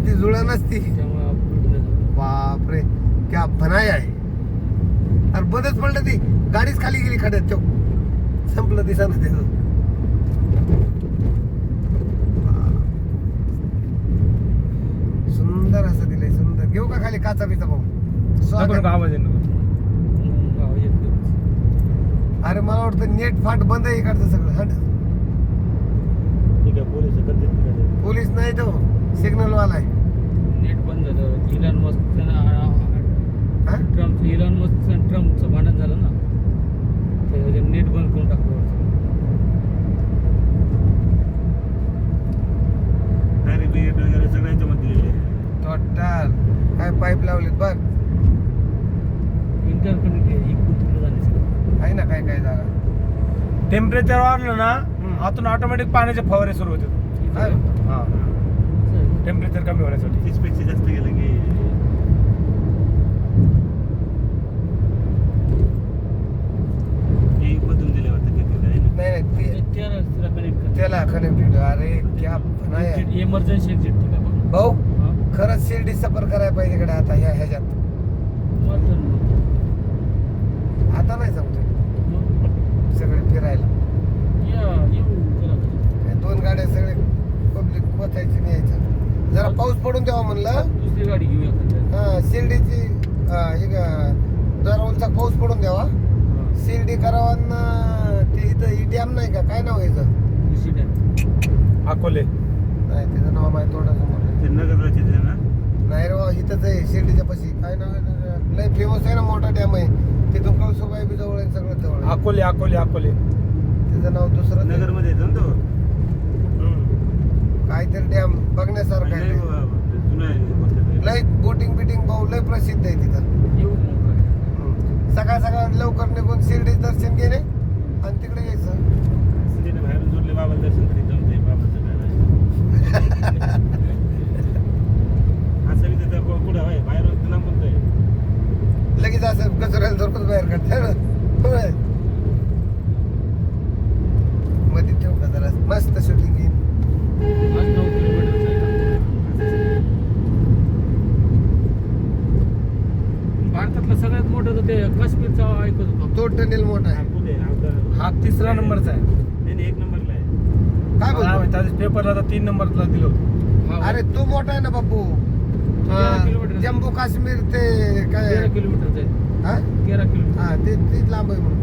ती जुळा नसती. त्यामुळे अपलोड झालं. बापरे क्या बनाय आहे. अरे बंदच पडलं ती गाडीच खाली गेली खड्यात. चौक संपलं दिसानं त्याचं. सुंदर असं दिलंय सुंदर. घेऊ का खाली काचा बिचा भाऊ? स्वागत. आवाज येईल गाव येत अरे मला वाटतं नेट फाट बंद आहे इकडचं सगळं. हट ठीक आहे पोलीस पोलीस नाही तो सिग्नल वाला आहे. नेट बंद झालं. इलॉन मस्क हा? इलॉन मस्क ट्रम्पचं भांडण झालं ना, त्याच्या नेट बंद करून टाकलं. वगैरे सगळ्यांच्या मध्ये टोटल काय पाईप लावलेत बघ. इंटरकनेक्ट आहे. इकडून तिकडे जाण्यासाठी आहे ना काय काय जागा. टेम्परेचर वाढलं ना आतून ऑटोमॅटिक पाण्याचे फवारे सुरू होतात. काय? हा टेम्परेचर कमी होण्यासाठी 30 पेक्षा जास्त गेलं की बदलून दिले वाटतं. नाही नाही त्याला कनेक्ट कर. त्याला कनेक्टेड. अरे क्या नाही इमर्जन्सी एक्झिट ठीक आहे बघ. भाऊ खरंच शिर्डी सफर करायला पाहिजे इकडे आता ह्याच्यात. आता नाही जमतोय सगळे फिरायला. दोन गाड्या सगळे पब्लिक पोचायची नाही यायचं. जरा पाऊस पडून द्यावा म्हणलं. दुसरी गाडी घेऊया. हा शिर्डीची दररोजचा पाऊस पडून द्यावा. शिर्डी करावांना ते इथं डॅम नाही का काय नाव यायचं? अकोले नाही त्याचं नाव माहिती थोडंसं नगर ना नाही रे बाबा इथंच आहे शिर्डीच्या पाशी. काय नाव आहे? लय फेमस आहे ना मोठा डॅम आहे. तिथून कळसुबाई बी जवळ आहे सगळं जवळ आहे. अकोले अकोले अकोले त्याचं नाव दुसरं नगर मध्ये येतो ना तो. काहीतरी डॅम बघण्यासारखं आहे. लय बोटिंग बिटिंग भाऊ लय प्रसिद्ध आहे तिथं. सकाळ सकाळ लवकर निघून शिर्डी दर्शन घेणे आणि तिकडे यायचं. बाहेरून जोडले बाबा दर्शन करीत जमते बाबाचं असं तिथं कुठं आहे बाहेर लांब बोलतोय. लगेच असं कचऱ्याला धरून बाहेर काढते ना. मध्ये ठेव का जरा मस्त शूटिंग घेईन. 9 किलोमीटर भारतातलं सगळ्यात मोठं तर ते काश्मीरचा ऐकत होतो. तो टनेल मोठा आहे. हा 3रा नंबरचा आहे. नाही 1 नंबरला आहे. काय बोलतो? त्याच्या पेपरला आता 3 नंबरला दिलं होतं. अरे तो मोठा आहे ना बापू. 13 किलोमीटर. जम्मू काश्मीर ते काय 13 किलोमीटरचं आहे. हा 13 किलोमीटर. हा ते लांब आहे म्हणतो.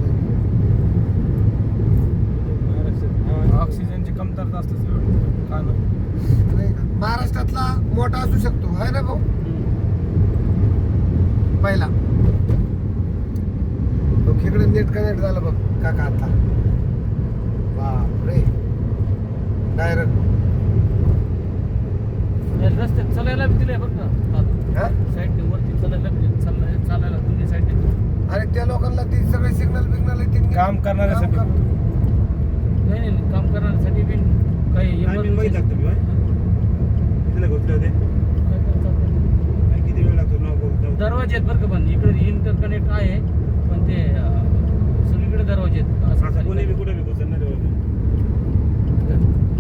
ऑक्सिजनची कमतरता असते का ना. नाही का? महाराष्ट्रातला मोठा असू शकतो आहे ना भाऊ पहिला. इकडे नेट कनेक्ट झालं बघ काका आता. बापरे डायरेक्ट रस्त्यात चालायला बी दिलंय बघ ना. साईडने वरती चालायला दोन्ही साईडने. अरे त्या लोकांना ती सगळे सिग्नल बिग्नल काम करणाऱ्यासाठी. नाही काम करण्यासाठी बी काही किती वेळ लागतो दरवाजे आहेत बरं का. पण इकडे इंटरकनेक्ट आहे पण ते सगळीकडे दरवाजे आहेत. कोणी बी कुठे बी घुसणार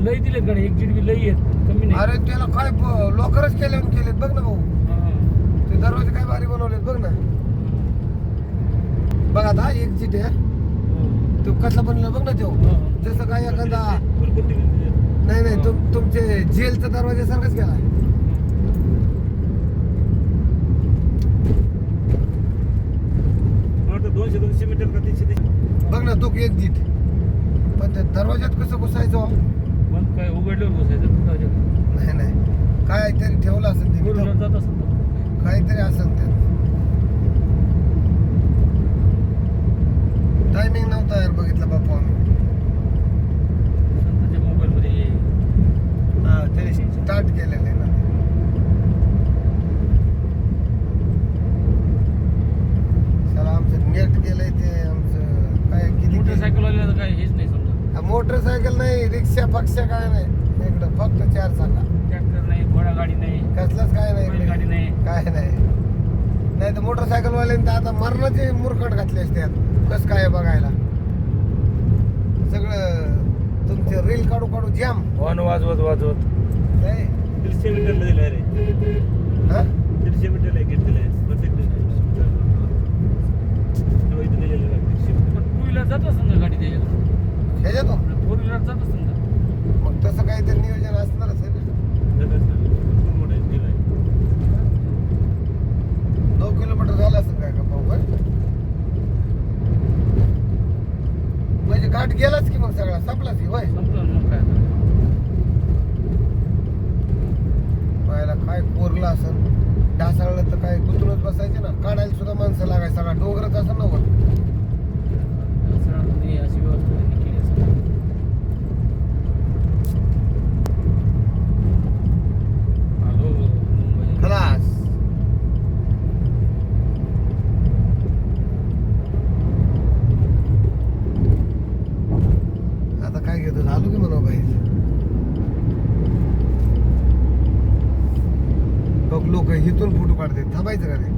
लई दिलेत गाडी. एक्झिट बी लई आहेत कमी नाही. अरे त्याला काय लॉकरच केलेत बघ ना भाऊ. ते दरवाजे काय भारी बनवलेत बघ ना. बघ आता एक्झिट आहे. तो कसा बनला बघ ना तो. जसं काय एखादा नाही तुमचे जेलचा दरवाजा सारखाच केला. वाटतं 200 मीटर का 300. बघ ना तो एक्झिट. पण त्या दरवाज्यात कसं घुसायचं? पण काय उघडल्यावर बसायचं. नाही काहीतरी ठेवलं असेल ते. जात असेल काहीतरी असेल त्यात. टायमिंग नव्हता यार बघितलं बापू आम्ही. स्वतःच्या मोबाईलमध्ये. त्याने स्टार्ट केलेलं ना. चला आमचं नेट गेलंय ते आमचं काय किती. मोटरसायकल काय हेच नाही समजा. मोटरसायकल नाही रिक्षा पक्षा काय नाही इकडं. फक्त 4 चाका. ट्रॅक्टर नाही घोडागाडी नाही कसलाच काय नाही इकडे. गाडी नाही काय नाही तर मोटरसायकल वाल्यांनी तर आता मरणाचे मुरकट घातले असते. कस काय बघायला सगळं तुमचे रील काढू जाम. हॉर्न वाजवत नाही 300 मीटरला दिलं रे. काय कोरलं असं ढासळलं तर काय गुंतूनच बसायचे ना, काढायला सुद्धा माणसं लागायचं. सगळा डोंगरच असं नव्हतं. नाही अशी व्यवस्था त्यांनी केली असेल. आलो मुंबई. खलास. आता काय घेतो, झालो की म्हणा बाहेर. लोक इथून फोटो काढते, थांबायचं का रे?